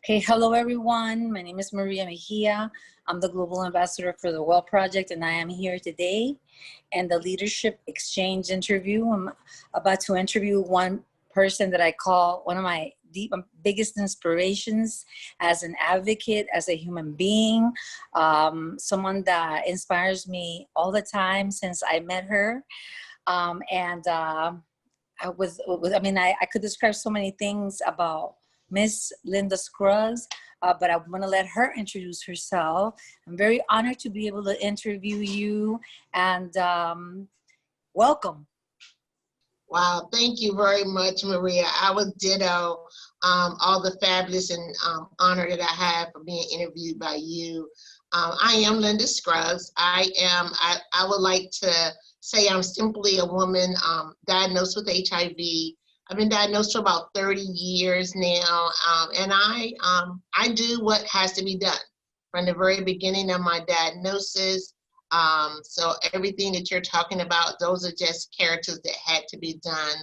Okay, hello everyone. My name is Maria Mejia. I'm the Global Ambassador for the Well Project, and I am here today in the Leadership Exchange interview. I'm about to interview one person that I call one of my biggest inspirations as an advocate, as a human being, someone that inspires me all the time since I met her. I could describe so many things about Miss Linda Scruggs, but I'm going to let her introduce herself. I'm very honored to be able to interview you, and welcome. Wow, thank you very much, Maria. I would ditto all the fabulous and honor that I have for being interviewed by you. I am Linda Scruggs. I would like to say I'm simply a woman diagnosed with HIV. I've been diagnosed for about 30 years now, and I do what has to be done from the very beginning of my diagnosis. So everything that you're talking about, those are just characters that had to be done.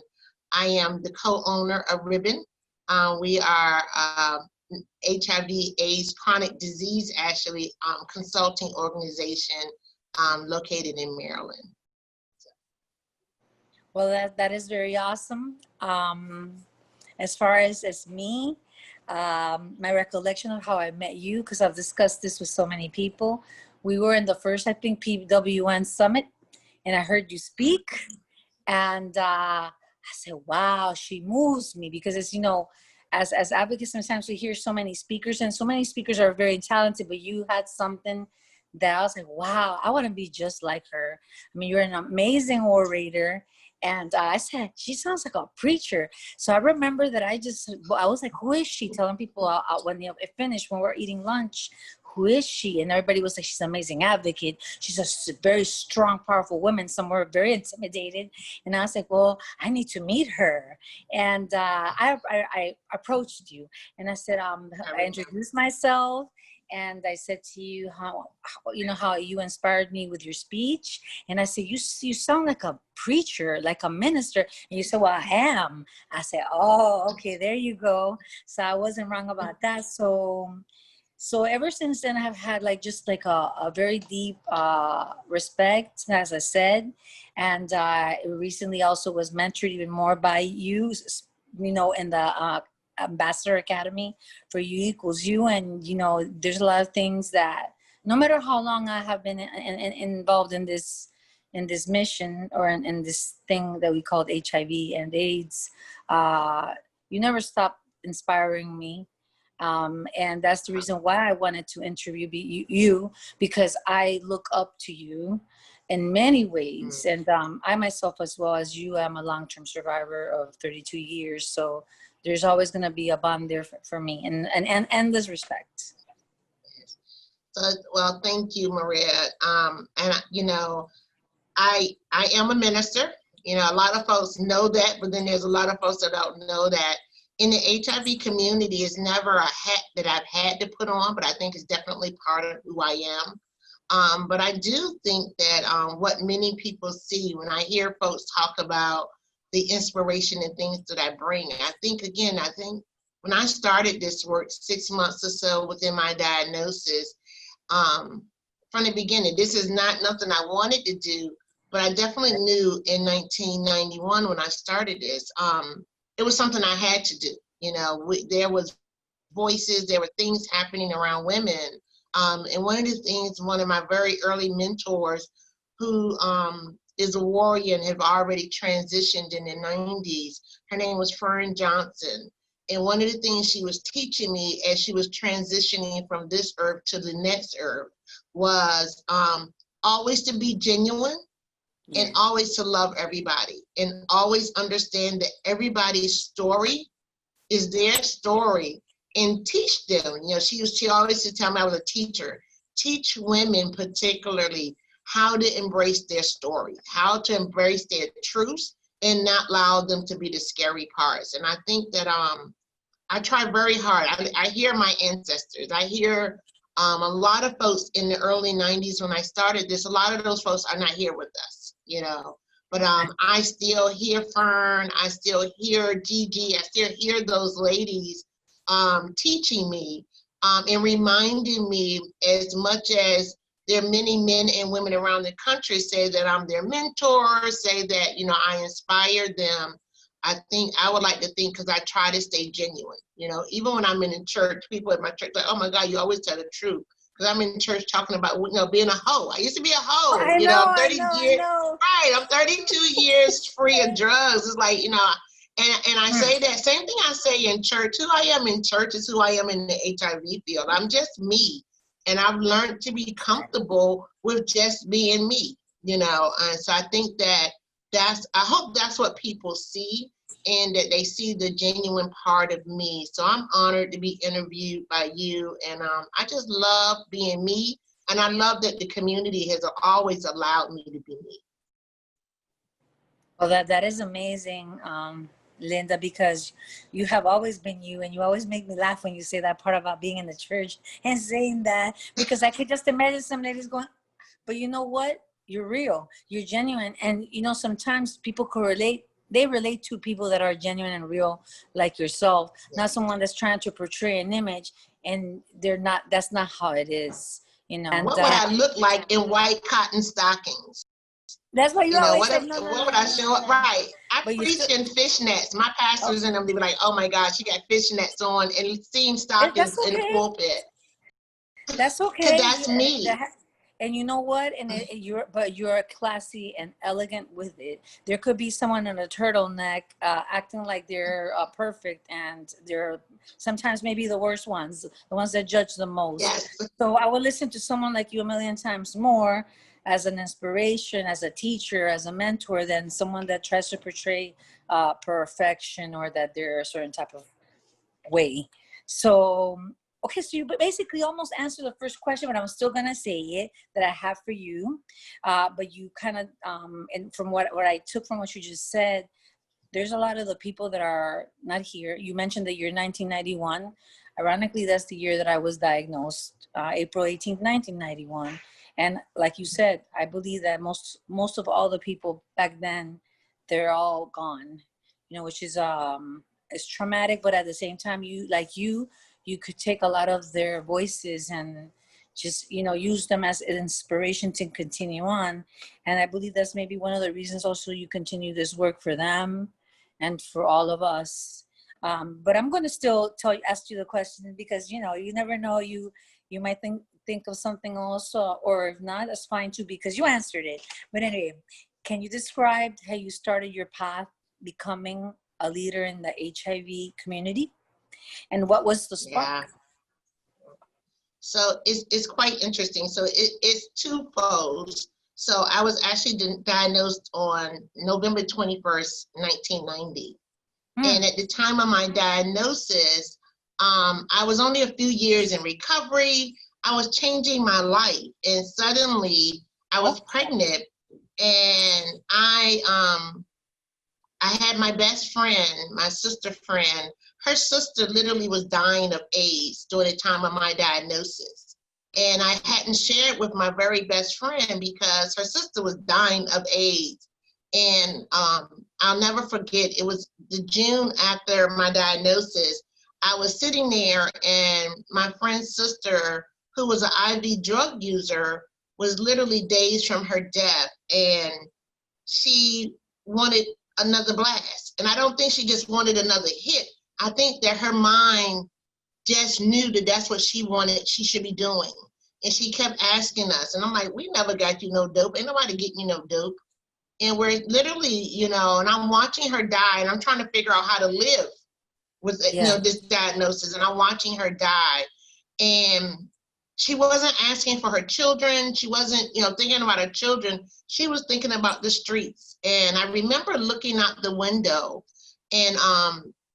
I am the co-owner of Ribbon. We are HIV/AIDS chronic disease consulting organization located in Maryland. Well, that is very awesome. As far as me, my recollection of how I met you, because I've discussed this with so many people. We were in the first, I think, PWN summit, and I heard you speak, and I said, wow, she moves me, because as you know, as advocates, sometimes we hear so many speakers, and so many speakers are very talented, but you had something that I was like, wow, I want to be just like her. I mean, you're an amazing orator. And I said, she sounds like a preacher. So I remember that I was like, who is she? Telling people when it finished, when we're eating lunch, who is she? And everybody was like, she's an amazing advocate. She's a very strong, powerful woman. Some were very intimidated. And I was like, well, I need to meet her. And I approached you, and I said, I introduced myself. And I said to you how you inspired me with your speech. And I said, you sound like a preacher, like a minister. And you said, well, I am. I said, oh, okay, there you go. So I wasn't wrong about that. So ever since then, I've had a very deep respect, as I said. And recently also was mentored even more by you, in the Ambassador Academy for You Equals You. And there's a lot of things that no matter how long I have been involved in this mission, or in this thing that we called HIV and AIDS, you never stop inspiring me, and that's the reason why I wanted to interview you, because I look up to you in many ways. And I myself, as well as you, am a long-term survivor of 32 years, so there's always going to be a bond there for me, and endless respect. Well, thank you, Maria. And I am a minister. A lot of folks know that, but then there's a lot of folks that don't know that. In the HIV community, it's never a hat that I've had to put on, but I think it's definitely part of who I am. But I do think that what many people see when I hear folks talk about the inspiration and things that I bring, I think when I started this work 6 months or so within my diagnosis, from the beginning, this is not nothing I wanted to do, but I definitely knew in 1991 when I started this, it was something I had to do. There was voices, there were things happening around women. And one of my very early mentors, who is a warrior and have already transitioned in the 90s, her name was Fern Johnson. And one of the things she was teaching me as she was transitioning from this earth to the next earth was always to be genuine, and always to love everybody, and always understand that everybody's story is their story, and teach them. She always used to tell me, I was a teacher, teach women particularly how to embrace their stories, how to embrace their truths, and not allow them to be the scary parts. And I think that I try very hard. I hear my ancestors. I hear a lot of folks in the early 90s when I started this, a lot of those folks are not here with us, But I still hear Fern, I still hear Gigi, I still hear those ladies teaching me and reminding me, as much as there are many men and women around the country say that I'm their mentor, say that, you know, I inspire them. I think I would like to think, because I try to stay genuine, you know, even when I'm in church, people at my church like, oh my God, you always tell the truth. Because I'm in church talking about, you know, being a hoe. I used to be a hoe, I you know, know, I'm I 30 know, I years, know. right, I'm 32 years free of drugs. It's like, you know, and I say that same thing I say in church. Who I am in church is who I am in the HIV field. I'm just me. And I've learned to be comfortable with just being me, you know. And so I think that I hope that's what people see, and that they see the genuine part of me. So I'm honored to be interviewed by you. And I just love being me. And I love that the community has always allowed me to be me. Well, that is amazing, Linda, because you have always been you, and you always make me laugh when you say that part about being in the church and saying that, because I could just imagine some ladies going, but you know what? You're real, you're genuine. And, you know, sometimes people can relate. They relate to people that are genuine and real, like yourself, not someone that's trying to portray an image, and they're not, that's not how it is, you know. And What would I look like in white cotton stockings? that's why you You know, always said, no, what no, would no, I no, show up? no. Right. I But you preach still, in fishnets. My pastors and them, they be like, oh my God, she got fishnets on, and seam that's stockings in the okay. pulpit. That's Because okay. that's me. And you know what? And you're classy and elegant with it. There could be someone in a turtleneck acting like they're perfect, and they're sometimes maybe the worst ones, the ones that judge the most. Yes. So I would listen to someone like you a million times more as an inspiration, as a teacher, as a mentor, than someone that tries to portray perfection, or that they're a certain type of way. So, okay, so you basically almost answered the first question, but I'm still gonna say it, that I have for you. But you kind of, and from what I took from what you just said, there's a lot of the people that are not here. You mentioned the year 1991. Ironically, that's the year that I was diagnosed, April 18th, 1991. And like you said, I believe that most of all the people back then, they're all gone, you know, which is it's traumatic, but at the same time, you could take a lot of their voices and just, you know, use them as an inspiration to continue on. And I believe that's maybe one of the reasons also you continue this work for them and for all of us. But I'm going to still ask you the question, because, you know, you never know, you might think of something else, or if not, that's fine too, because you answered it. But anyway, can you describe how you started your path becoming a leader in the HIV community, and what was the spark? Yeah. So it's quite interesting. So it's twofold. So I was actually diagnosed on November 21st, 1990. And at the time of my diagnosis, I was only a few years in recovery. I was changing my life, and suddenly I was pregnant, and I had my best friend, my sister friend. Her sister literally was dying of AIDS during the time of my diagnosis. And I hadn't shared with my very best friend because her sister was dying of AIDS. And I'll never forget, it was the June after my diagnosis. I was sitting there, and my friend's sister, who was an IV drug user, was literally days from her death. And she wanted another blast. And I don't think she just wanted another hit. I think that her mind just knew that that's what she wanted, she should be doing. And she kept asking us. And I'm like, we never got you no dope. Ain't nobody getting you no dope. And we're literally, you know, and I'm watching her die, and I'm trying to figure out how to live with, you know, this diagnosis. And I'm watching her die. And she wasn't asking for her children. She wasn't, you know, thinking about her children. She was thinking about the streets. And I remember looking out the window, and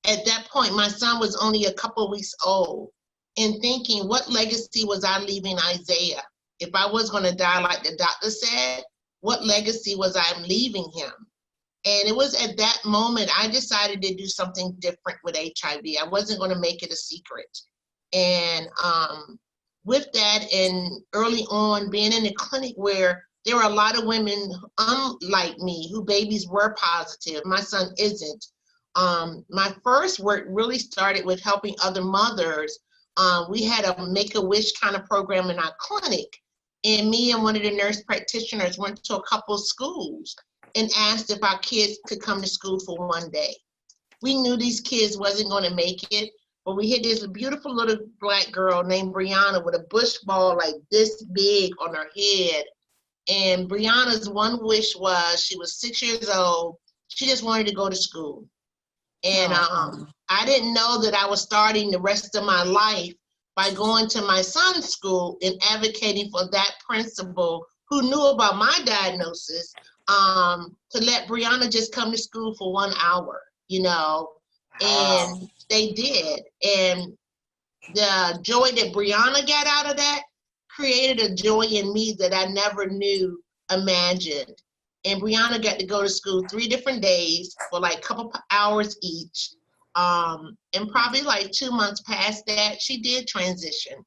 at that point, my son was only a couple of weeks old, and thinking, what legacy was I leaving Isaiah? If I was going to die like the doctor said, what legacy was I leaving him? And it was at that moment I decided to do something different with HIV. I wasn't going to make it a secret. And with that, and early on being in a clinic where there were a lot of women unlike me who babies were positive, my son isn't, My first work really started with helping other mothers. We had a Make-A-Wish kind of program in our clinic, and me and one of the nurse practitioners went to a couple of schools and asked if our kids could come to school for one day. We knew these kids wasn't going to make it, but we had this beautiful little Black girl named Brianna with a bush ball like this big on her head. And Brianna's one wish was, she was 6 years old, she just wanted to go to school. And I didn't know that I was starting the rest of my life by going to my son's school and advocating for that principal who knew about my diagnosis, to let Brianna just come to school for 1 hour, you know, and they did. And the joy that Brianna got out of that created a joy in me that I never knew imagined. And Brianna got to go to school 3 different days for like a couple hours each. And probably like 2 months past that, she did transition.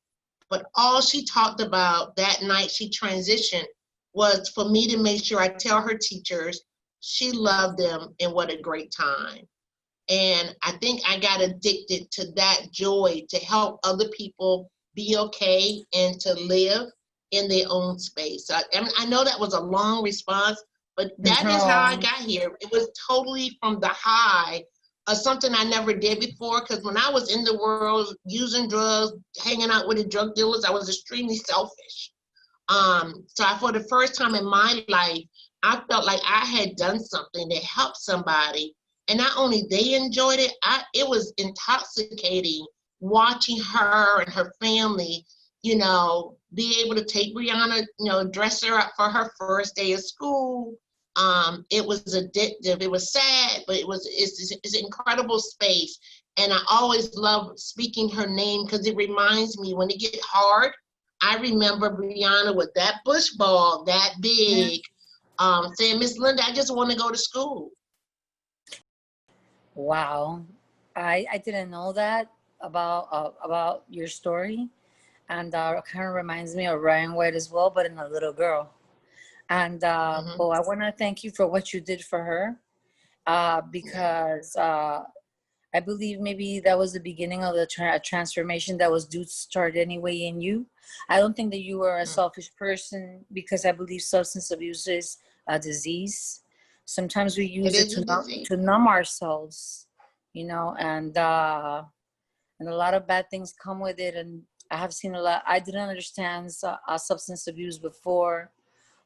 But all she talked about that night she transitioned was for me to make sure I tell her teachers she loved them and what a great time. And I think I got addicted to that joy to help other people be okay and to live in their own space. I know that was a long response, but that is how I got here. It was totally from the high of something I never did before, because when I was in the world using drugs, hanging out with the drug dealers, I was extremely selfish. So for the first time in my life, I felt like I had done something that helped somebody. And not only they enjoyed it, it was intoxicating watching her and her family, you know, be able to take Brianna, you know, dress her up for her first day of school. It was addictive. It was sad, but it's an incredible space. And I always love speaking her name because it reminds me when it gets hard. I remember Brianna with that bush ball that big, saying, "Miss Linda, I just want to go to school." Wow, I didn't know that about your story, and kind of reminds me of Ryan White as well, but in a little girl. And well, I want to thank you for what you did for her, because I believe maybe that was the beginning of the transformation that was due to start anyway in you. I don't think that you were a selfish person, because I believe substance abuse is a disease. Sometimes we use it to numb ourselves, you know, and a lot of bad things come with it. And I have seen a lot. I didn't understand substance abuse before,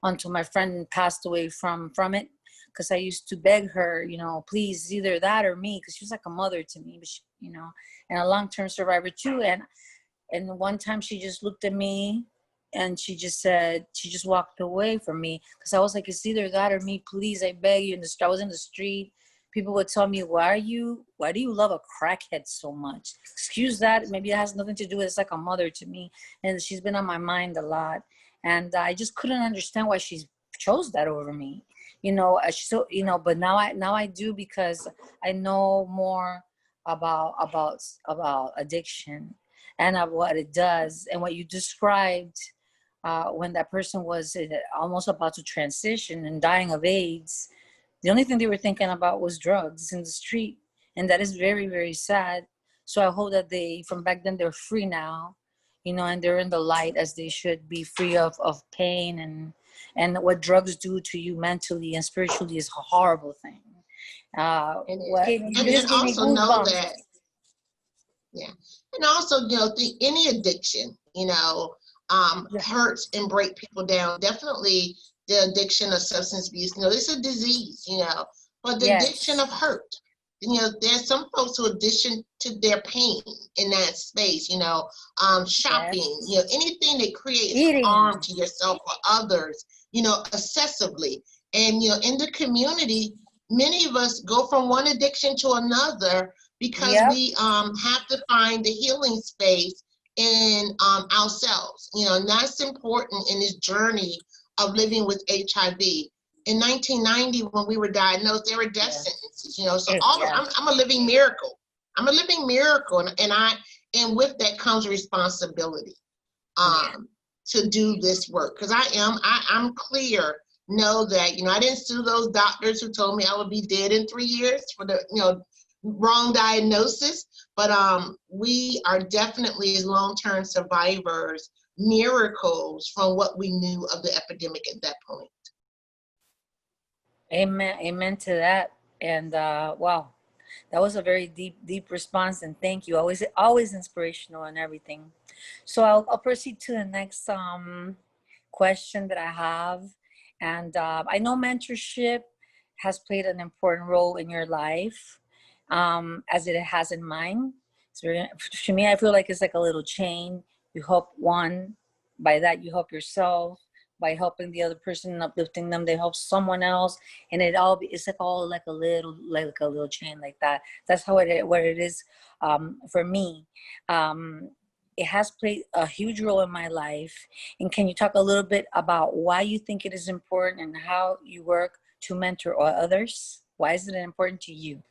until my friend passed away from it, because I used to beg her, you know, please, either that or me, because she was like a mother to me, but she, you know, and a long-term survivor too. And one time she just looked at me and she just said, she just walked away from me, because I was like, it's either that or me, please, I beg you. I was in the street. People would tell me, why do you love a crackhead so much? Excuse that. Maybe it has nothing to do with it. It's like a mother to me. And she's been on my mind a lot. And I just couldn't understand why she chose that over me. You know, so, you know, but now I do, because I know more about addiction and of what it does, and what you described when that person was almost about to transition and dying of AIDS. The only thing they were thinking about was drugs in the street, and that is very, very sad. So I hope that from back then, they're free now, you know, and they're in the light as they should be, free of pain, and what drugs do to you mentally and spiritually is a horrible thing. And also know that, and also, you know, any addiction, you know, hurts and break people down. Definitely the addiction of substance abuse, you know, it's a disease, you know, but the addiction of hurt, you know, there's some folks who addiction to their pain in that space, you know, shopping, you know, anything that creates harm to yourself or others, you know, excessively. And, you know, in the community, many of us go from one addiction to another, because we have to find the healing space in ourselves, you know, and that's important in this journey of living with HIV. In 1990, when we were diagnosed, there were death sentences, you know, so I'm a living miracle. I'm a living miracle, and with that comes responsibility to do this work, because I'm clear. Know that, you know, I didn't sue those doctors who told me I would be dead in 3 years for the, you know, wrong diagnosis, but we are definitely, as long-term survivors, miracles from what we knew of the epidemic at that point. Amen. Amen to that. And wow, that was a very deep response. And thank you. Always inspirational and everything. So I'll proceed to the next question that I have. And I know mentorship has played an important role in your life, as it has in mine. So to me, I feel like it's like a little chain. You help one, by that you help yourself. By helping the other person and uplifting them, they help someone else, and it's like all like a little chain like that. That's how what it is for me. It has played a huge role in my life. And can you talk a little bit about why you think it is important and how you work to mentor others? Why is it important to you?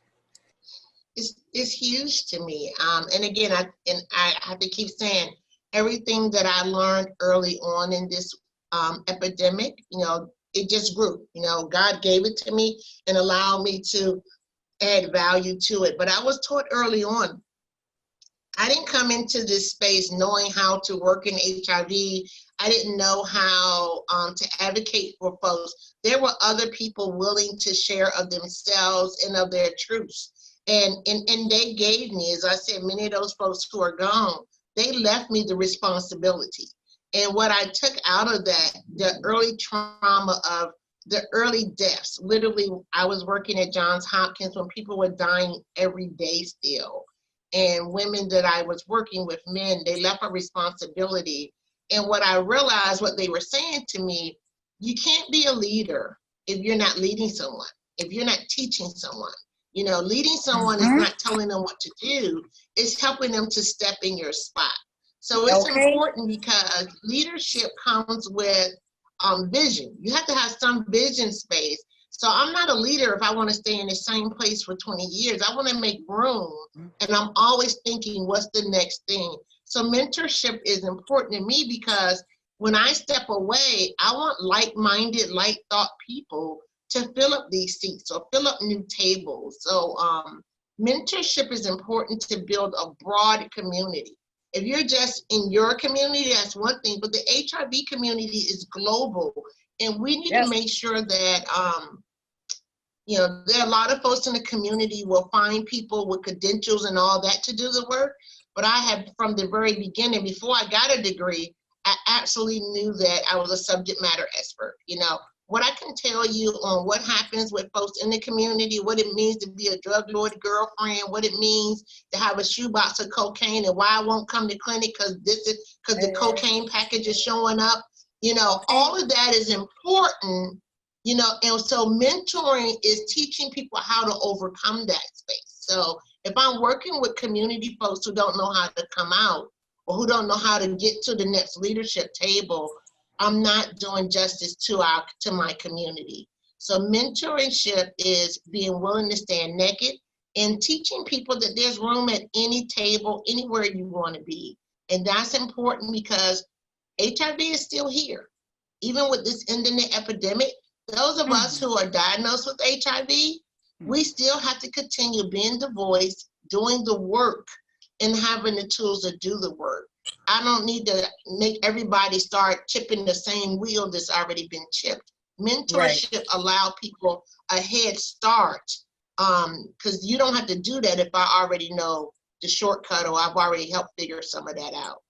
It's huge to me. And again, I have to keep saying, everything that I learned early on in this epidemic, it just grew. God gave it to me and allowed me to add value to it. But I was taught early on. I didn't come into this space knowing how to work in HIV. I didn't know how to advocate for folks. There were other people willing to share of themselves and of their truths. And they gave me, as I said, many of those folks who are gone, they left me the responsibility. And what I took out of that, the early trauma of the early deaths, literally, I was working at Johns Hopkins when people were dying every day still. And women that I was working with, men, they left a responsibility. And what I realized, what they were saying to me, you can't be a leader if you're not leading someone, if you're not teaching someone. Leading someone is not telling them what to do, it's helping them to step in your spot. So it's important because leadership comes with vision. You have to have some vision space. So I'm not a leader if I want to stay in the same place for 20 years. I want to make room, and I'm always thinking, what's the next thing? So mentorship is important to me because when I step away, I want like-minded, like-thought people to fill up these seats or fill up new tables. So mentorship is important to build a broad community. If you're just in your community, that's one thing, but the HIV community is global, and we need to make sure that, there are a lot of folks in the community will find people with credentials and all that to do the work, but I have, from the very beginning, before I got a degree, I absolutely knew that I was a subject matter expert. What I can tell you on what happens with folks in the community, what it means to be a drug lord girlfriend, what it means to have a shoebox of cocaine, and why I won't come to clinic because the cocaine package is showing up. All of that is important. And so mentoring is teaching people how to overcome that space. So if I'm working with community folks who don't know how to come out or who don't know how to get to the next leadership table, I'm not doing justice to my community. So mentorship is being willing to stand naked and teaching people that there's room at any table, anywhere you want to be. And that's important because HIV is still here. Even with this internet epidemic, those of us who are diagnosed with HIV, we still have to continue being the voice, doing the work, and having the tools to do the work. I don't need to make everybody start chipping the same wheel that's already been chipped. Mentorship allow people a head start, because you don't have to do that if I already know the shortcut or I've already helped figure some of that out.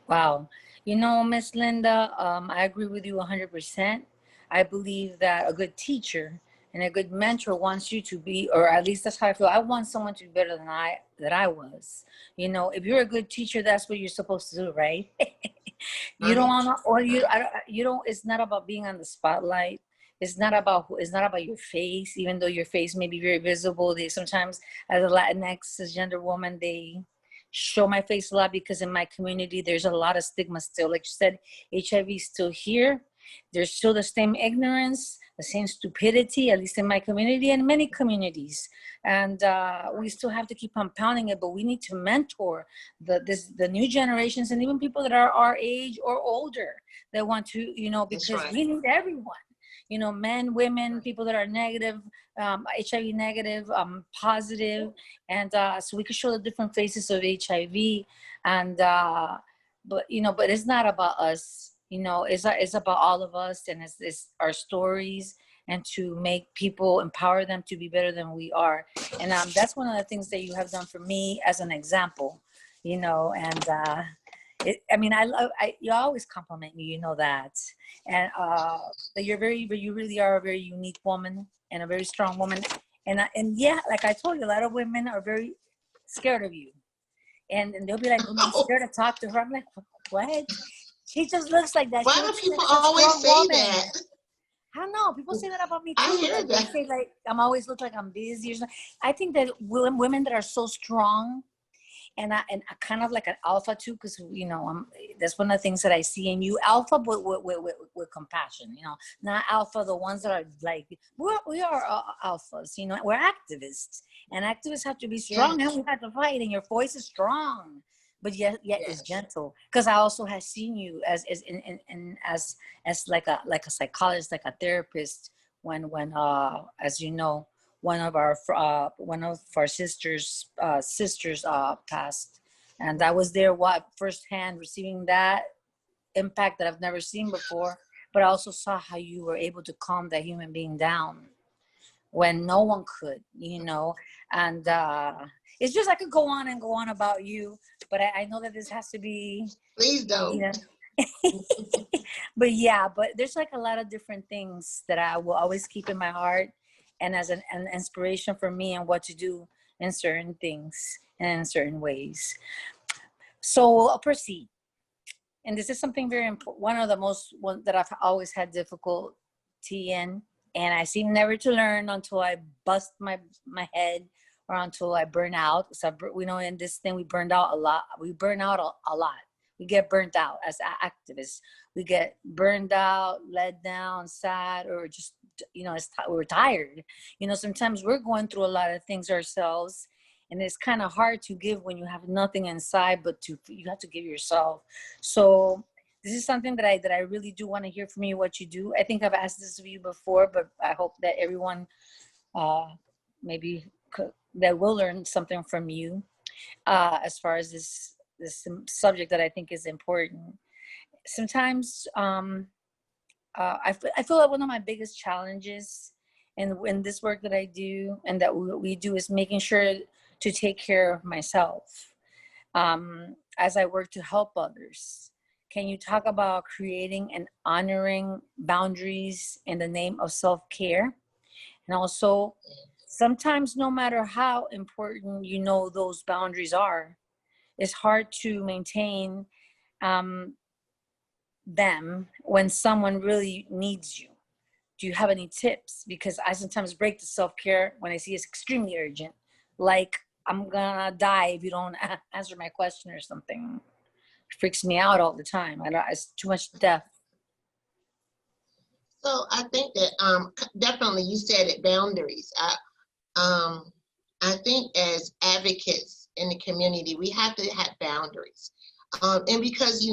Wow. Miss Linda, I agree with you 100%. I believe that a good teacher and a good mentor wants you to be, or at least that's how I feel. I want someone to be better than I was. If you're a good teacher, that's what you're supposed to do, right? You don't want to, or you don't. It's not about being on the spotlight. It's not about your face, even though your face may be very visible. They sometimes, as a Latinx cisgender woman, they show my face a lot because in my community there's a lot of stigma still. Like you said, HIV is still here. There's still the same ignorance, the same stupidity, at least in my community and many communities. And we still have to keep on pounding it, but we need to mentor the new generations and even people that are our age or older that want to, because we need everyone. Men, women, people that are negative, HIV negative, positive, and so we could show the different faces of HIV. And but but it's not about us. It's about all of us, and it's our stories, and to make people, empower them to be better than we are. And that's one of the things that you have done for me as an example. And you always compliment me, that, and that you really are a very unique woman and a very strong woman. And yeah, like I told you, a lot of women are very scared of you, and they'll be like, "Oh, I'm scared to talk to her." I'm like, "What? She just looks like that." Why She do looks people like a always strong say woman. that? I don't know. People say that about me too. I hear Like, they that. say like I'm always look like I'm busy or something. I think that women that are so strong, and I kind of like an alpha too, because that's one of the things that I see in you, alpha, but with compassion. Not alpha, the ones that are like we are alphas. We're activists, and activists have to be strong, Yes. and we have to fight. And your voice is strong, but yet Yes. it's gentle. Because I also have seen you as like a psychologist, like a therapist, when as you know, one of our sisters passed, and I was there firsthand receiving that impact that I've never seen before. But I also saw how you were able to calm that human being down when no one could, and it's just, I could go on and go on about you, but I know that this has to be, Please don't. but there's like a lot of different things that I will always keep in my heart, and as an inspiration for me and what to do in certain things and in certain ways. So I'll proceed. And this is something very important, one that I've always had difficulty in, and I seem never to learn until I bust my head, or until I burn out. So we know in this thing we burned out a lot. We burn out a lot. We get burnt out as activists. We get burned out, let down, sad, or just we're tired. Sometimes we're going through a lot of things ourselves, and it's kind of hard to give when you have nothing inside, but you have to give yourself. So this is something that I really do want to hear from you, what you do. I think I've asked this of you before, but I hope that everyone maybe that will learn something from you as far as this subject that I think is important. Sometimes I feel like one of my biggest challenges in this work that I do and that we do is making sure to take care of myself as I work to help others. Can you talk about creating and honoring boundaries in the name of self-care? And also, sometimes no matter how important those boundaries are, it's hard to maintain them when someone really needs you. Do you have any tips? Because I sometimes break the self-care when I see it's extremely urgent. Like, I'm gonna die if you don't answer my question or something. It freaks me out all the time. It's too much death. So I think that definitely you said it, boundaries. I think as advocates in the community, we have to have boundaries. And because,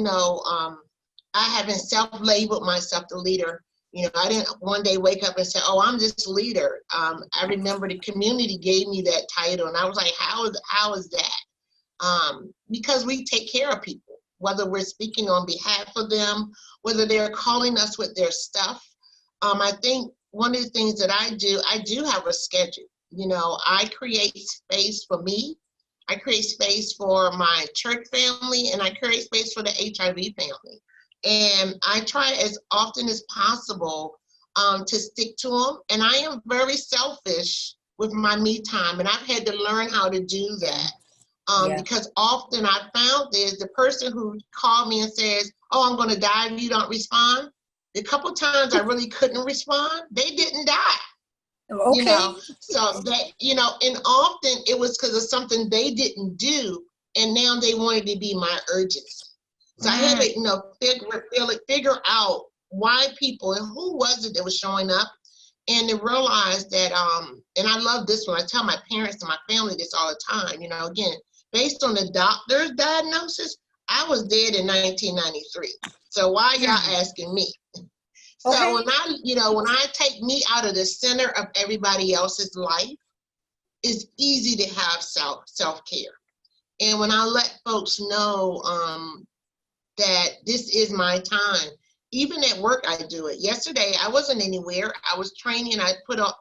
I haven't self-labeled myself the leader. I didn't one day wake up and say, oh, I'm this leader. I remember the community gave me that title, and I was like, how is that? Because we take care of people, whether we're speaking on behalf of them, whether they're calling us with their stuff. I think one of the things that I do have a schedule. I create space for me. I create space for my church family, and I create space for the HIV family. And I try as often as possible to stick to them. And I am very selfish with my me time, and I've had to learn how to do that. Because often I found is the person who called me and says, oh, I'm going to die if you don't respond. The couple times I really couldn't respond, they didn't die. Okay. So that, and often it was because of something they didn't do, and now they wanted to be my urgency. So I had to, figure out why people and who was it that was showing up, and to realize that, and I love this one. I tell my parents and my family this all the time. Again, based on the doctor's diagnosis, I was dead in 1993. So why y'all asking me? So when I take me out of the center of everybody else's life, it's easy to have self-care. And when I let folks know that this is my time, even at work, I do it. Yesterday, I wasn't anywhere. I was training. I put an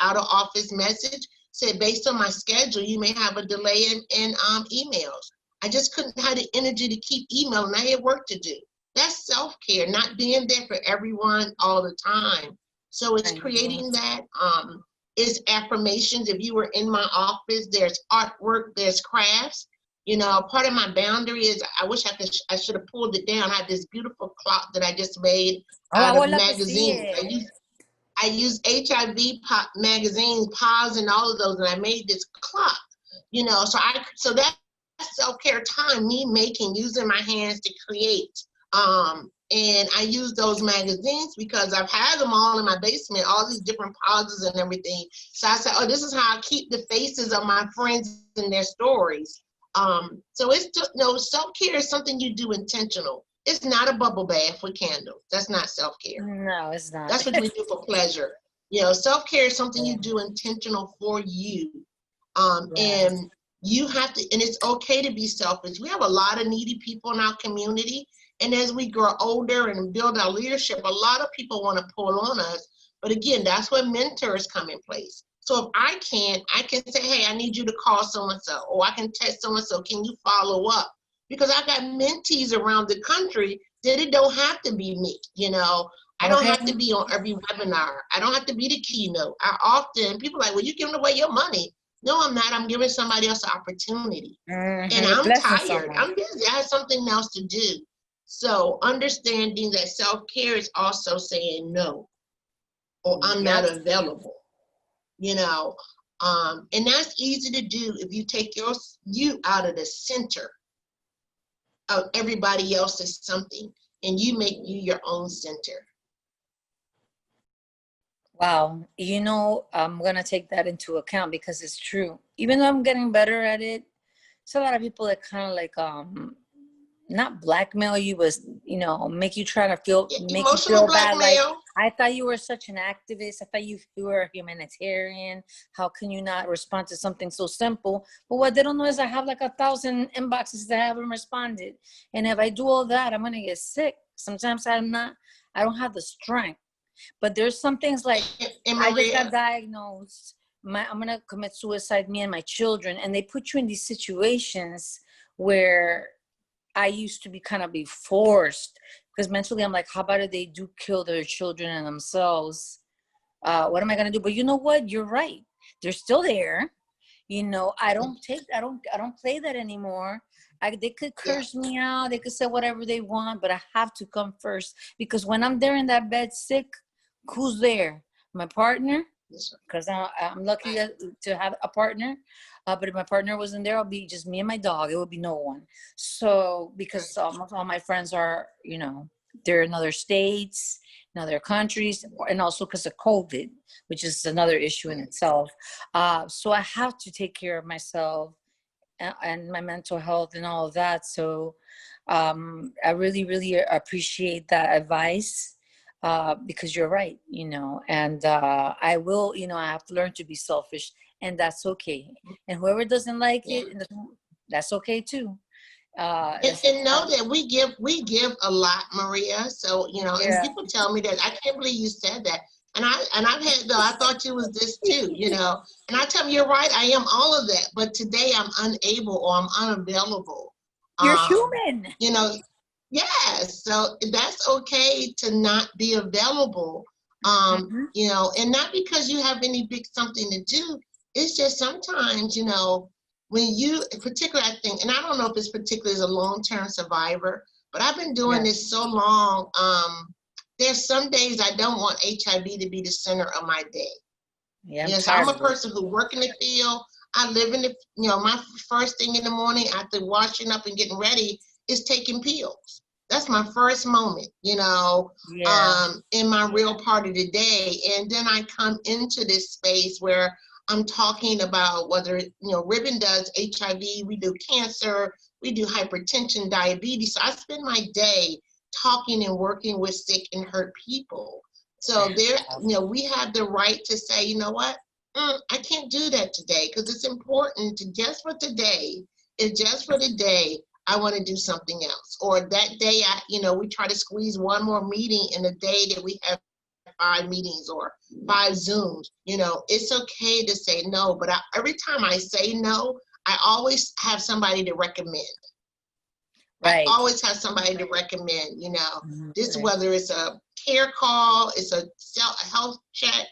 out of office message, said based on my schedule, you may have a delay in emails. I just couldn't have the energy to keep emailing. I had work to do. That's self-care, not being there for everyone all the time. So it's creating that. It's affirmations. If you were in my office, there's artwork, there's crafts. You know, part of my boundary is I wish I should have pulled it down. I have this beautiful clock that I just made out of magazines. I use HIV magazines, POS, and all of those, and I made this clock. You know, so that's self-care time, me using my hands to create. And I use those magazines because I've had them all in my basement, all these different pauses and everything. So I said, oh, this is how I keep the faces of my friends and their stories. So it's just, self-care is something you do intentional. It's not a bubble bath with candles. That's not self-care. No, it's not. That's what we do for pleasure. Self-care is something you do intentional for you. And you have to, and it's okay to be selfish. We have a lot of needy people in our community. And as we grow older and build our leadership, a lot of people want to pull on us. But again, that's where mentors come in place. So if I can say, hey, I need you to call so-and-so, or I can text so-and-so, can you follow up? Because I got mentees around the country that it don't have to be me, I don't have to be on every webinar. I don't have to be the keynote. People are like, well, you're giving away your money. No, I'm not. I'm giving somebody else an opportunity. And I'm tired. I'm busy. I have something else to do. So understanding that self-care is also saying no, or I'm not available, and that's easy to do if you take you out of the center of everybody else's something and you make you your own center. Wow. I'm going to take that into account because it's true. Even though I'm getting better at it, it's a lot of people that kind of like, not blackmail you, but, make you try to make you feel bad. Like, I thought you were such an activist. I thought you were a humanitarian. How can you not respond to something so simple? But what they don't know is I have like 1,000 inboxes that haven't responded. And if I do all that, I'm going to get sick. Sometimes I don't have the strength. But there's some things like, I just got diagnosed. I'm going to commit suicide, me and my children. And they put you in these situations where I used to be forced, because mentally I'm like, how about if they do kill their children and themselves? What am I going to do? But you know what? You're right. They're still there. I don't play that anymore. They could curse me out. They could say whatever they want, but I have to come first, because when I'm there in that bed sick, who's there? My partner, because I'm lucky to have a partner. But if my partner wasn't there, I'll be just me and my dog. It would be no one. So because all my friends are, they're in other states, in other countries, and also because of COVID, which is another issue in itself. So I have to take care of myself and my mental health and all of that. So I really, really appreciate that advice. Because you're right, and I will, I have to learn to be selfish, and that's okay. And whoever doesn't like it, that's okay too. And know that we give a lot, Maria. So, and people tell me that, I can't believe you said that. And I've had, I thought you was this too, and I tell them, you're right, I am all of that. But today I'm unable, or I'm unavailable. You're human. Yes, so that's okay to not be available, and not because you have any big something to do. It's just sometimes, when you, particularly, I think, and I don't know if it's particularly as a long-term survivor, but I've been doing this so long. There's some days I don't want HIV to be the center of my day. So I'm a person who work in the field. I live in the, my first thing in the morning after washing up and getting ready is taking pills. That's my first moment, in my real part of the day. And then I come into this space where I'm talking about whether, Ribbon does HIV, we do cancer, we do hypertension, diabetes. So I spend my day talking and working with sick and hurt people. So there, we have the right to say, you know what, I can't do that today because it's important to just for today. It's just for the day. I want to do something else. Or that day, we try to squeeze one more meeting in a day that we have 5 meetings or 5 Zooms. It's okay to say no. But every time I say no, I always have somebody to recommend. Right. I always have somebody to recommend, this, whether it's a care call, it's a health check,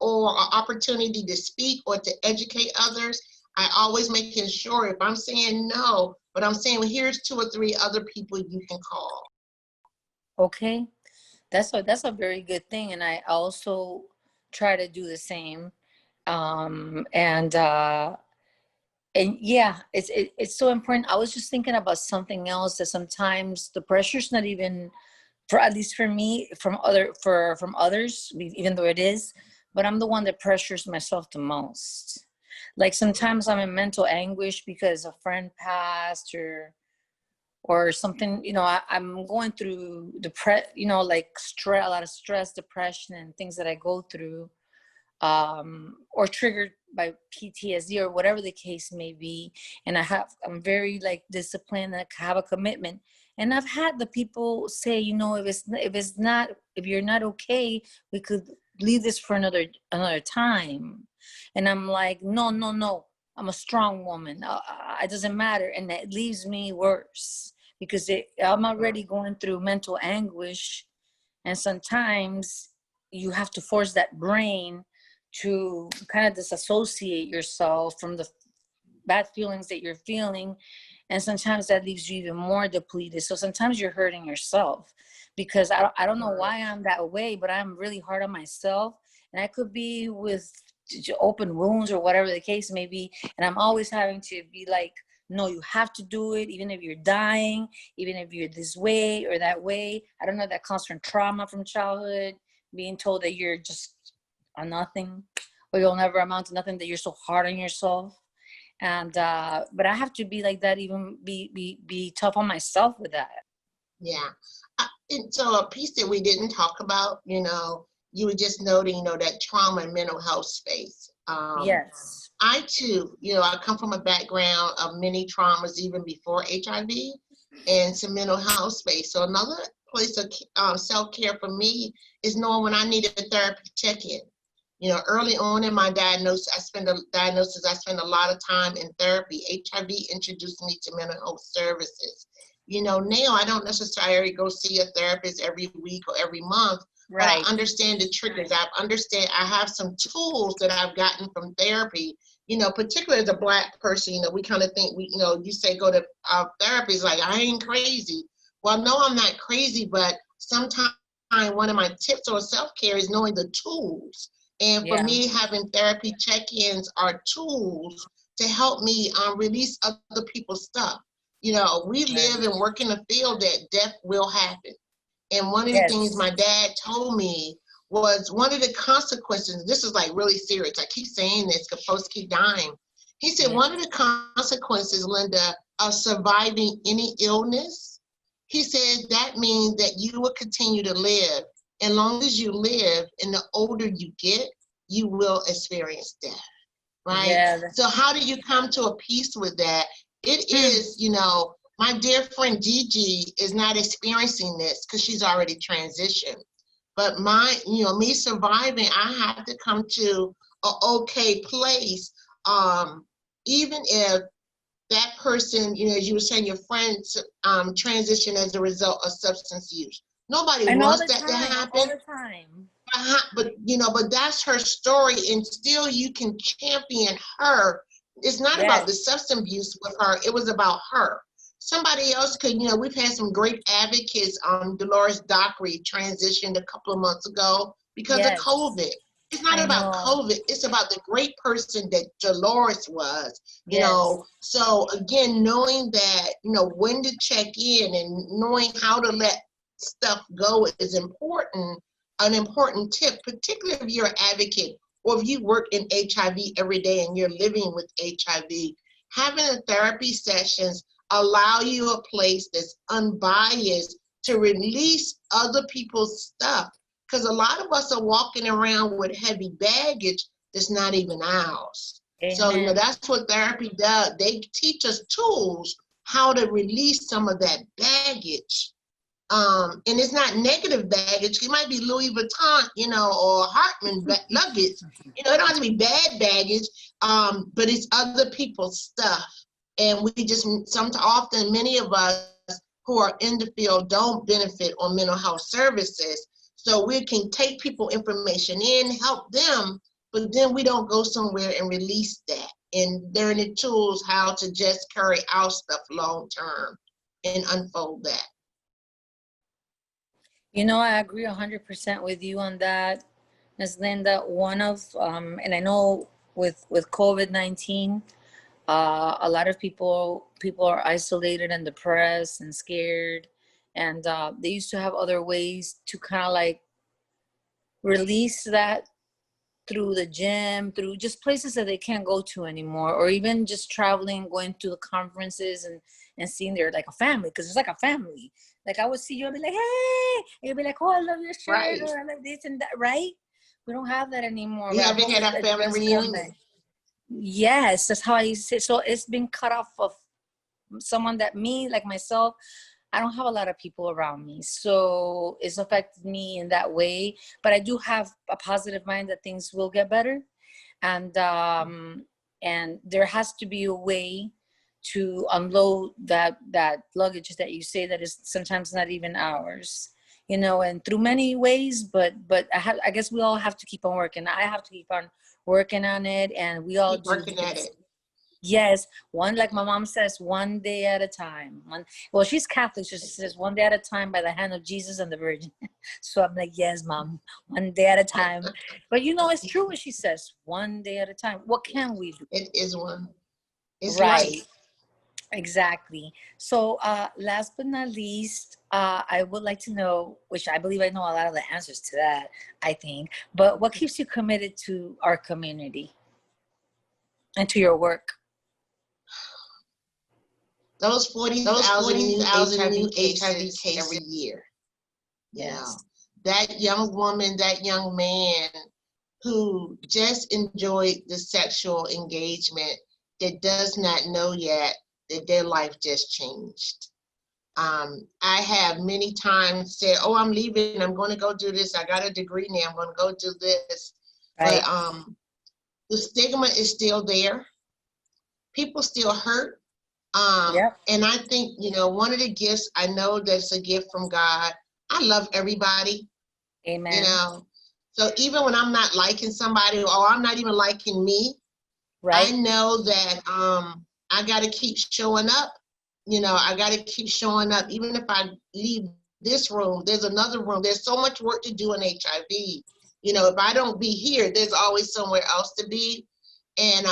or an opportunity to speak or to educate others. I always making sure if I'm saying no, but I'm saying, well, here's 2 or 3 other people you can call. Okay. That's a very good thing. And I also try to do the same. And yeah, it's so important. I was just thinking about something else, that sometimes the pressure's not even, for at least for me, from others, even though it is, but I'm the one that pressures myself the most. Like sometimes I'm in mental anguish because a friend passed or something, I'm going through like stress, a lot of stress, depression, and things that I go through, or triggered by PTSD or whatever the case may be. And I'm very like disciplined, and I have a commitment. And I've had the people say, if you're not okay, we could leave this for another time. And I'm like, no, I'm a strong woman. It doesn't matter. And it leaves me worse because I'm already going through mental anguish. And sometimes you have to force that brain to kind of disassociate yourself from the bad feelings that you're feeling. And sometimes that leaves you even more depleted. So sometimes you're hurting yourself, because I don't know why I'm that way, but I'm really hard on myself. And I could be with open wounds or whatever the case may be. And I'm always having to be like, no, you have to do it, even if you're dying, even if you're this way or that way. I don't know, that comes from trauma from childhood, being told that you're just a nothing, or you'll never amount to nothing, that you're so hard on yourself. And but I have to be like that, even be tough on myself with that. Yeah. And so a piece that we didn't talk about, you were just noting, that trauma and mental health space. Yes. I too, I come from a background of many traumas even before HIV, and some mental health space. So another place of self-care for me is knowing when I need a therapy check-in. Early on in my diagnosis, I spent a lot of time in therapy. HIV introduced me to mental health services. Now I don't necessarily go see a therapist every week or every month, right, but I understand the triggers. I have some tools that I've gotten from therapy, particularly as a Black person. We kind of think, you say go to therapy, like, I ain't crazy. Well, no, I'm not crazy, but sometimes one of my tips or self-care is knowing the tools. And for me, having therapy check-ins are tools to help me release other people's stuff. We live and work in a field that death will happen. And one of the things my dad told me was one of the consequences, this is like really serious, I keep saying this because folks keep dying. He said, one of the consequences, Linda, of surviving any illness, he said that means that you will continue to live. As long as you live, and the older you get, you will experience death, right? Yeah. So how do you come to a peace with that? It is, my dear friend Gigi is not experiencing this because she's already transitioned. But me surviving, I have to come to an okay place, even if that person, as you were saying, your friends transition as a result of substance use. Nobody wants that to happen. All the time. But that's her story, and still you can champion her. It's not about the substance abuse with her. It was about her. Somebody else could, we've had some great advocates. Dolores Dockery transitioned a couple of months ago because of COVID. It's not about COVID. It's about the great person that Dolores was, So again, knowing that, when to check in and knowing how to let stuff go is important. An important tip, particularly if you're an advocate or if you work in HIV every day and you're living with HIV, having a therapy sessions allow you a place that's unbiased to release other people's stuff. Because a lot of us are walking around with heavy baggage that's not even ours. So, Amen. that's what therapy does. They teach us tools how to release some of that baggage. And it's not negative baggage. It might be Louis Vuitton, or Hartman luggage. It don't have to be bad baggage, but it's other people's stuff. And we just, often many of us who are in the field don't benefit on mental health services. So we can take people information in, help them, but then we don't go somewhere and release that and learn the tools how to just carry our stuff long term and unfold that. I agree 100% with you on that, Ms. Linda. One of, and I know with COVID-19, a lot of people are isolated and depressed and scared, and they used to have other ways to kind of like release that through the gym, through just places that they can't go to anymore, or even just traveling, going to the conferences and seeing they're like a family, because it's like a family. Like I would see you and be like, hey, and you'll be like, oh, I love your shirt, Right. or I love this and that, right? We don't have that anymore. We haven't had our family reunion. Yes, that's how I say. So it's been cut off of someone that me, like myself, I don't have a lot of people around me. So it's affected me in that way. But I do have a positive mind that things will get better. And there has to be a way to unload that luggage that you say that is sometimes not even ours. And through many ways, but I guess we all have to keep on working. I have to keep on working on it, and we all do. Working at it. Yes, like my mom says, one day at a time. Well, she's Catholic, so she says one day at a time by the hand of Jesus and the Virgin. So I'm like, yes, Mom, one day at a time. But it's true what she says, one day at a time. What can we do? It is one. It's right. Life. Exactly. So last but not least, I would like to know, which I believe I know a lot of the answers to that, I think, but what keeps you committed to our community and to your work? Those 40,000 new HIV cases every year. Yes. That young woman, that young man who just enjoyed the sexual engagement that does not know yet that their life just changed. I have many times said, oh, I'm leaving, I'm going to go do this. I got a degree now, I'm going to go do this. Right. But the stigma is still there. People still hurt. Yep. And I think, one of the gifts, I know that's a gift from God. I love everybody. Amen. So even when I'm not liking somebody, or I'm not even liking me, right. I know that I got to keep showing up. I got to keep showing up. Even if I leave this room, there's another room. There's so much work to do in HIV. If I don't be here, there's always somewhere else to be. And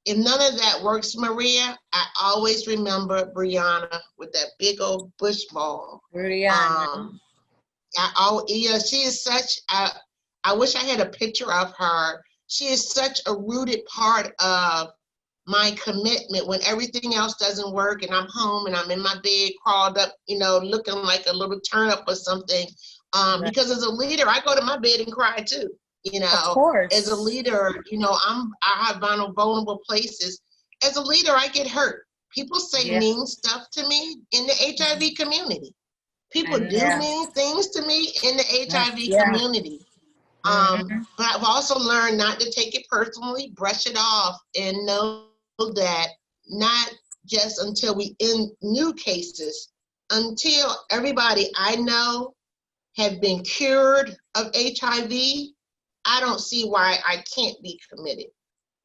if none of that works, Maria, I always remember Brianna with that big old bush ball. Brianna. She is such I wish I had a picture of her. She is such a rooted part of my commitment when everything else doesn't work and I'm home and I'm in my bed crawled up, looking like a little turnip or something. Right. Because as a leader, I go to my bed and cry too. Of course. As a leader, I have vulnerable places. As a leader, I get hurt. People say mean stuff to me in the HIV community. People do mean things to me in the HIV community. But I've also learned not to take it personally, brush it off, and know that not just until we end new cases, until everybody I know have been cured of HIV, I don't see why I can't be committed.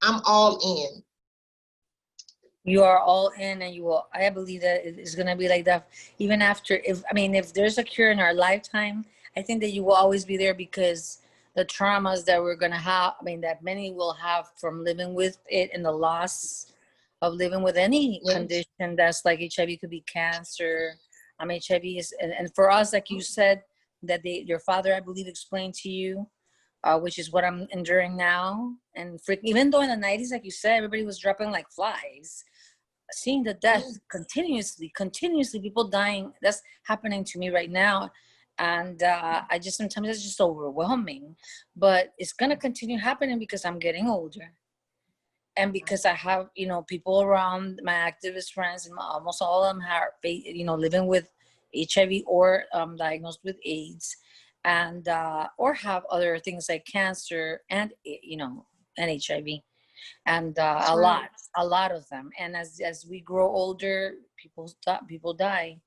I'm all in. You are all in, and I believe that it's going to be like that even after, if there's a cure in our lifetime, I think that you will always be there, because the traumas that we're going to have, that many will have from living with it, and the loss of living with any condition that's like HIV, could be cancer. HIV is, and for us, like you said, that your father, I believe, explained to you, which is what I'm enduring now. And even though in the 90s, like you said, everybody was dropping like flies, seeing the death continuously, people dying. That's happening to me right now. And I just, sometimes it's just overwhelming, but it's going to continue happening because I'm getting older. And because I have, people around, my activist friends, and almost all of them are, living with HIV or diagnosed with AIDS, and or have other things like cancer and and HIV, and That's right. a lot of them. And as we grow older, people die,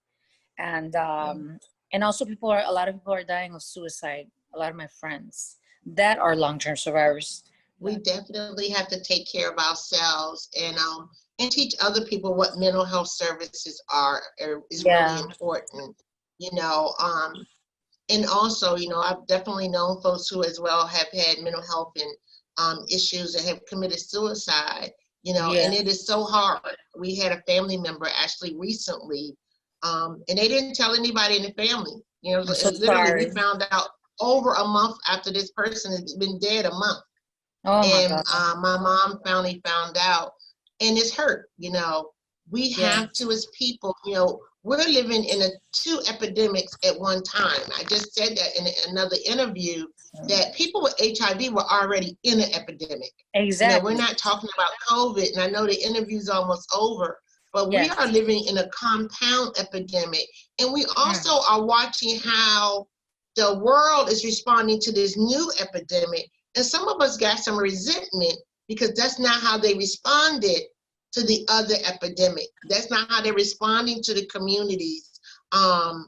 and also a lot of people are dying of suicide. A lot of my friends that are long-term survivors. We definitely have to take care of ourselves and teach other people what mental health services is really Yeah. important. You know, and also, I've definitely known folks who as well have had mental health and issues and have committed suicide. And Yeah. it is so hard. We had a family member actually recently, and they didn't tell anybody in the family. I'm so Literally, we sorry. found out over a month after this person has been dead, a month. Oh my And God. my mom finally found out, and it's hurt. We Yeah. have to, as people, we're living in two epidemics at one time. I just said that in another interview, that people with HIV were already in an epidemic. We're Exactly. not talking about COVID, and I know the interview's almost over, but we Yes. are living in a compound epidemic. And we also are watching how the world is responding to this new epidemic. And some of us got some resentment because that's not how they responded to the other epidemic. That's not how they're responding to the communities of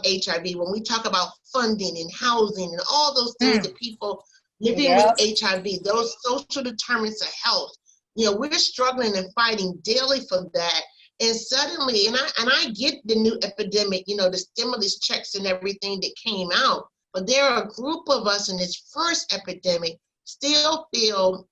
HIV. When we talk about funding and housing and all those things that people living with HIV, those social determinants of health, we're struggling and fighting daily for that. And suddenly, and I get the new epidemic, the stimulus checks and everything that came out, but there are a group of us in this first epidemic still feel,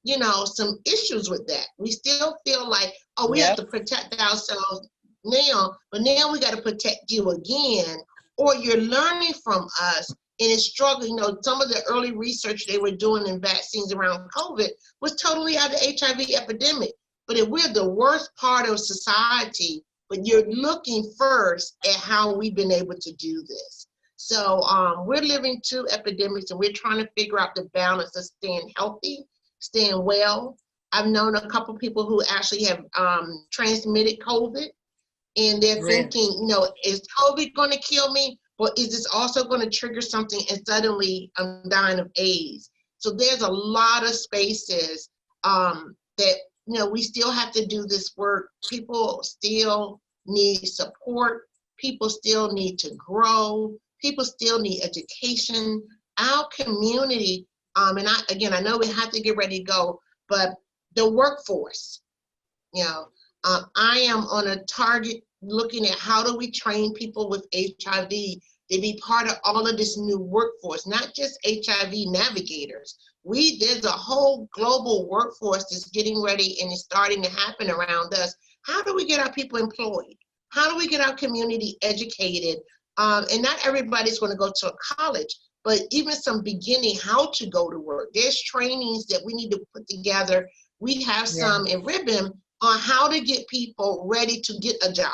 some issues with that. We still feel like, oh, we have to protect ourselves now, but now we got to protect you again, or you're learning from us and it's struggling. Some of the early research they were doing in vaccines around COVID was totally out of the HIV epidemic. But if we're the worst part of society, but you're looking first at how we've been able to do this. So we're living two epidemics, and we're trying to figure out the balance of staying healthy, staying well. I've known a couple people who actually have transmitted COVID, and they're thinking, is COVID going to kill me? Or is this also going to trigger something and suddenly I'm dying of AIDS? So there's a lot of spaces that, we still have to do this work. People still need support. People still need to grow. People still need education. Our community, and I know we have to get ready to go, but the workforce, I am on a target looking at how do we train people with HIV to be part of all of this new workforce, not just HIV navigators. There's a whole global workforce that's getting ready and is starting to happen around us. How do we get our people employed? How do we get our community educated? And not everybody's going to go to a college, but even some beginning how to go to work. There's trainings that we need to put together. We have some in Ribbon on how to get people ready to get a job.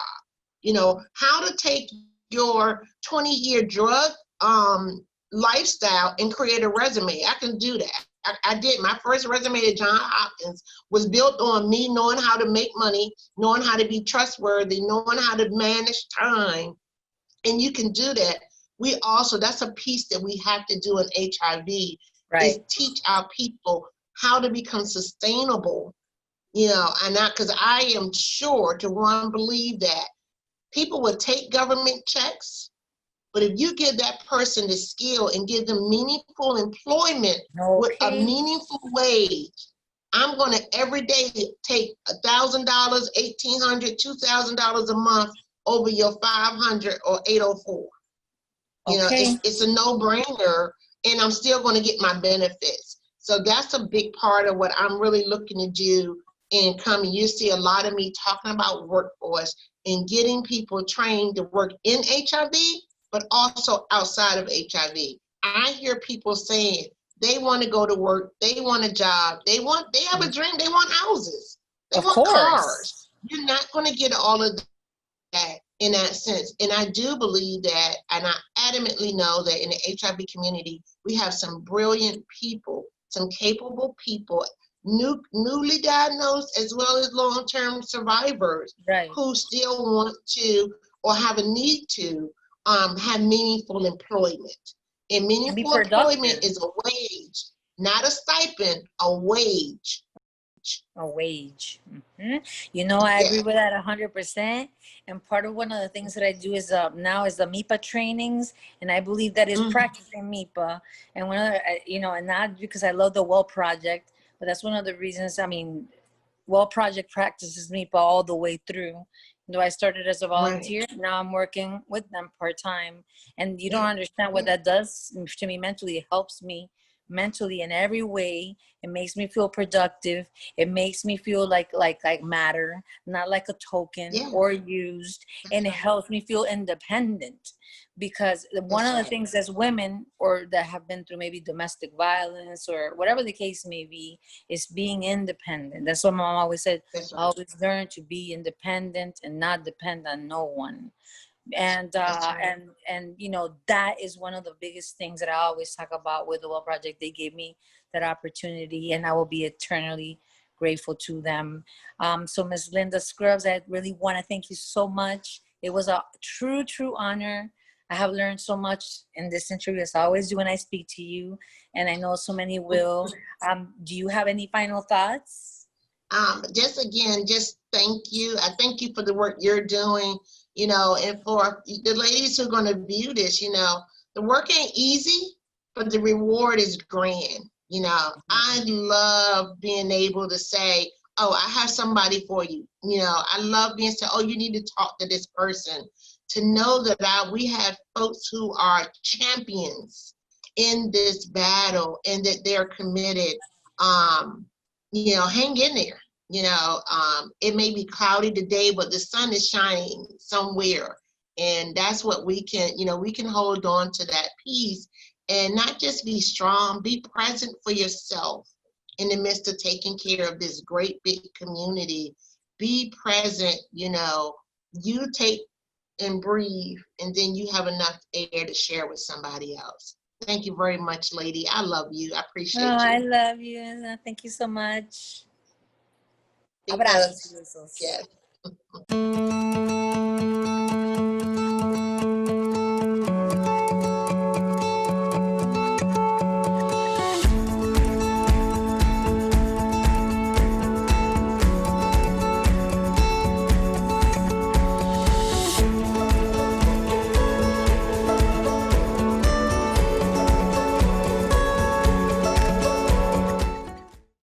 How to take your 20-year drug lifestyle and create a resume. I can do that. I did. My first resume at Johns Hopkins was built on me knowing how to make money, knowing how to be trustworthy, knowing how to manage time. And you can do that. That's a piece that we have to do in HIV, is teach our people how to become sustainable, and because I am sure believe that people will take government checks, but if you give that person the skill and give them meaningful employment with a meaningful wage, I'm going to every day take $1,000, $1,800, $2,000 a month over your 500 or 804. It's a no-brainer, and I'm still going to get my benefits. So that's a big part of what I'm really looking to do in coming. You see a lot of me talking about workforce and getting people trained to work in HIV, but also outside of HIV. I hear people saying they want to go to work, they want a job, they have a dream, they want houses, they want cars. you're not going to get all of that in that sense. And I do believe that, and I adamantly know that in the HIV community, we have some brilliant people, some capable people, newly diagnosed as well as long-term survivors, Right. who still want to or have a need to have meaningful employment. And meaningful employment is a wage, not a stipend, a wage. A wage. You know, I agree with that 100%. And part of one of the things that I do is now is the MIPA trainings, and I believe that is practicing MIPA. And one of the, you know, and not because I love the Well Project, but that's one of the reasons. I mean, Well Project practices MIPA all the way through. Though I started as a volunteer, now I'm working with them part-time. And you don't understand what that does to me mentally. It helps me mentally in every way. It makes me feel productive. It makes me feel like matter, not like a token or used. And it helps me feel independent, because one of the things as women, or that have been through maybe domestic violence or whatever the case may be, is being independent. That's what Mom always said. Always learn to be independent and not depend on no one. And and you know, that is one of the biggest things that I always talk about with the Well Project. They gave me that opportunity, and I will be eternally grateful to them. So Ms. Linda Scruggs, I really want to thank you so much. It was a true honor. I have learned so much in this interview, as I always do when I speak to you, and I know so many will. Do you have any final thoughts? Just thank you. I thank you for the work you're doing, you know, and for the ladies who are going to view this, you know, the work ain't easy, but the reward is grand. You know, I love being able to say, oh, I have somebody for you. You know, I love being said, oh, you need to talk to this person. To know that we have folks who are champions in this battle, and that they're committed. You know, hang in there. You know, it may be cloudy today, but the sun is shining somewhere. And that's what we can, you know, we can hold on to that peace and not just be strong, be present for yourself in the midst of taking care of this great big community. Be present, you know, you take and breathe, and then you have enough air to share with somebody else. Thank you very much, lady. I love you. I appreciate you. I love you. Thank you so much. Abrazos. Yes.